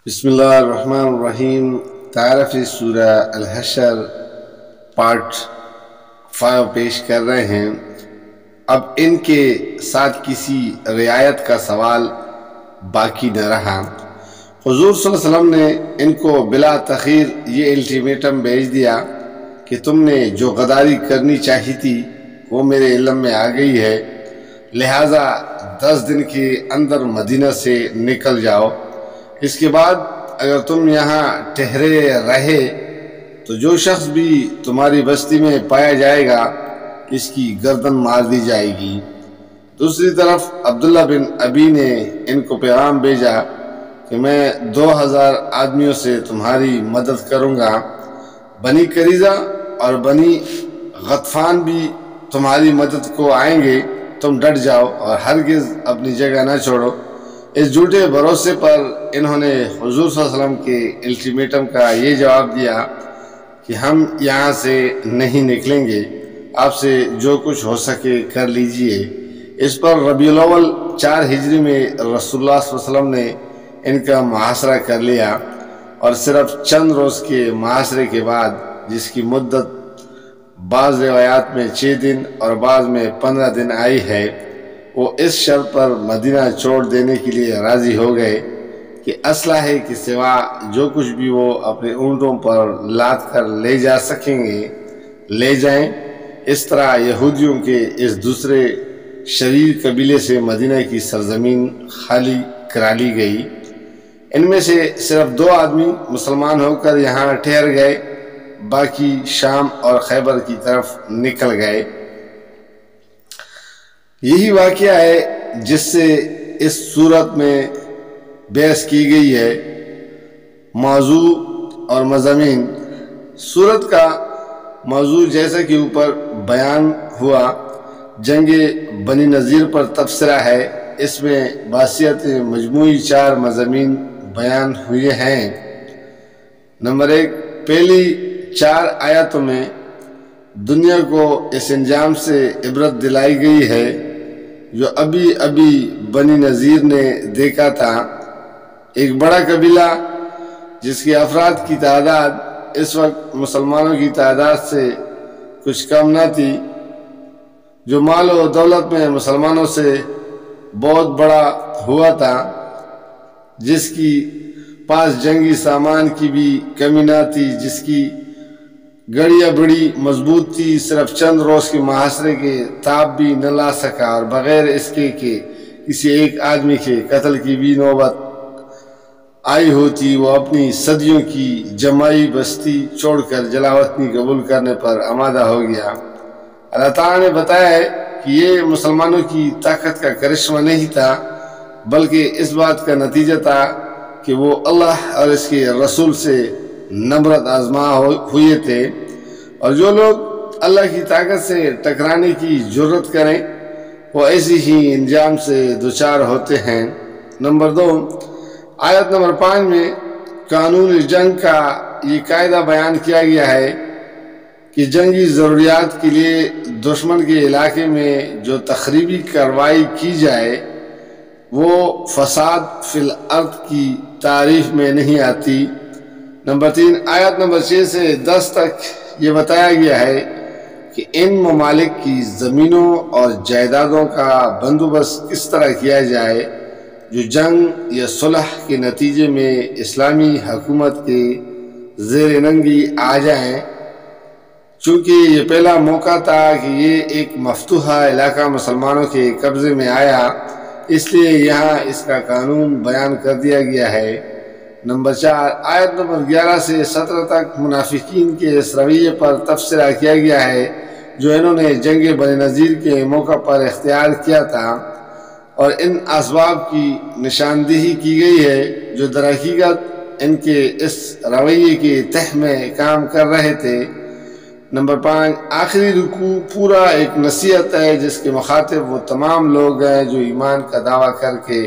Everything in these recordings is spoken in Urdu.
بسم اللہ الرحمن الرحیم۔ تعارف سورہ الحشر پارٹ 5 پیش کر رہے ہیں۔ اب ان کے ساتھ کسی رعایت کا سوال باقی نہ رہا۔ حضور صلی اللہ علیہ وسلم نے ان کو بلا تاخیر یہ الٹیمیٹم بھیج دیا کہ تم نے جو غداری کرنی چاہی تھی وہ میرے علم میں آ گئی ہے، لہٰذا 10 دن کے اندر مدینہ سے نکل جاؤ۔ اس کے بعد اگر تم یہاں ٹھہرے رہے تو جو شخص بھی تمہاری بستی میں پایا جائے گا اس کی گردن مار دی جائے گی۔ دوسری طرف عبداللہ بن ابی نے ان کو پیغام بھیجا کہ میں 2000 آدمیوں سے تمہاری مدد کروں گا۔ بنی قریظہ اور بنی غطفان بھی تمہاری مدد کو آئیں گے، تم ڈٹ جاؤ اور ہرگز اپنی جگہ نہ چھوڑو۔ اس جھوٹے بھروسے پر انہوں نے حضور صلی اللہ علیہ وسلم کے الٹیمیٹم کا یہ جواب دیا کہ ہم یہاں سے نہیں نکلیں گے، آپ سے جو کچھ ہو سکے کر لیجئے۔ اس پر ربیع الاول 4 ہجری میں رسول اللہ صلی اللہ علیہ وسلم نے ان کا محاصرہ کر لیا، اور صرف چند روز کے محاصرے کے بعد، جس کی مدت بعض روایات میں 6 دن اور بعض میں 15 دن آئی ہے، وہ اس شرط پر مدینہ چھوڑ دینے کے لیے راضی ہو گئے کہ اسلحے کے سوا جو کچھ بھی وہ اپنے اونٹوں پر لاد کر لے جا سکیں گے لے جائیں۔ اس طرح یہودیوں کے اس دوسرے شریر قبیلے سے مدینہ کی سرزمین خالی کرا لی گئی۔ ان میں سے صرف 2 آدمی مسلمان ہو کر یہاں ٹھہر گئے، باقی شام اور خیبر کی طرف نکل گئے۔ یہی واقعہ ہے جس سے اس صورت میں بحث کی گئی ہے۔ موضوع اور مضامین۔ صورت کا موضوع جیسا کہ اوپر بیان ہوا جنگ بنی نذیر پر تبصرہ ہے۔ اس میں بحثیت مجموعی 4 مضامین بیان ہوئے ہیں۔ نمبر 1، پہلی 4 آیاتوں میں دنیا کو اس انجام سے عبرت دلائی گئی ہے جو ابھی بنی نذیر نے دیکھا تھا۔ ایک بڑا قبیلہ جس کے افراد کی تعداد اس وقت مسلمانوں کی تعداد سے کچھ کم نہ تھی، جو مال و دولت میں مسلمانوں سے بہت بڑا ہوا تھا، جس کی پاس جنگی سامان کی بھی کمی نہ تھی، جس کی گڑیاں بڑی مضبوط تھی، صرف چند روز کے محاصرے کے تاب بھی نہ لا سکا، اور بغیر اس کے کہ کسی ایک آدمی کے قتل کی بھی نوبت آئی ہوتی، وہ اپنی صدیوں کی جمائی بستی چھوڑ کر جلاوطنی قبول کرنے پر آمادہ ہو گیا۔ اللہ تعالیٰ نے بتایا ہے کہ یہ مسلمانوں کی طاقت کا کرشمہ نہیں تھا، بلکہ اس بات کا نتیجہ تھا کہ وہ اللہ اور اس کے رسول سے نبرت آزما ہوئے تھے، اور جو لوگ اللہ کی طاقت سے ٹکرانے کی جرت کریں وہ ایسی ہی انجام سے دوچار ہوتے ہیں۔ نمبر 2، آیت نمبر 5 میں قانون جنگ کا یہ قاعدہ بیان کیا گیا ہے کہ جنگی ضروریات کے لیے دشمن کے علاقے میں جو تخریبی کارروائی کی جائے وہ فساد فی الارض کی تعریف میں نہیں آتی۔ نمبر 3، آیت نمبر 6 سے 10 تک یہ بتایا گیا ہے کہ ان ممالک کی زمینوں اور جائیدادوں کا بندوبست کس طرح کیا جائے جو جنگ یا صلح کے نتیجے میں اسلامی حکومت کے زیر ننگی آ جائیں۔ چونکہ یہ پہلا موقع تھا کہ یہ ایک مفتوحہ علاقہ مسلمانوں کے قبضے میں آیا، اس لیے یہاں اس کا قانون بیان کر دیا گیا ہے۔ نمبر 4، آیت نمبر 11 سے 17 تک منافقین کے اس رویے پر تبصرہ کیا گیا ہے جو انہوں نے جنگ بنی نذیر کے موقع پر اختیار کیا تھا، اور ان اسباب کی نشاندہی کی گئی ہے جو در حقیقت ان کے اس رویے کے تہ میں کام کر رہے تھے۔ نمبر 5، آخری رکوع پورا ایک نصیحت ہے جس کے مخاطب وہ تمام لوگ ہیں جو ایمان کا دعویٰ کر کے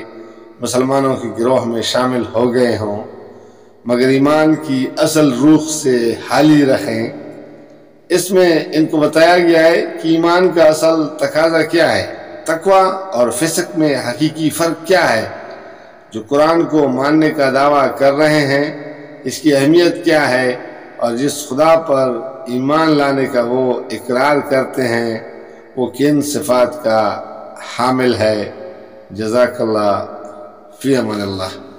مسلمانوں کے گروہ میں شامل ہو گئے ہوں مگر ایمان کی اصل روح سے حالی رہیں۔ اس میں ان کو بتایا گیا ہے کہ ایمان کا اصل تقاضا کیا ہے، تقوی اور فسق میں حقیقی فرق کیا ہے۔ جو قرآن کو ماننے کا دعویٰ کر رہے ہیں اس کی اہمیت کیا ہے، اور جس خدا پر ایمان لانے کا وہ اقرار کرتے ہیں وہ کن صفات کا حامل ہے۔ جزاک اللہ، فی امان اللہ۔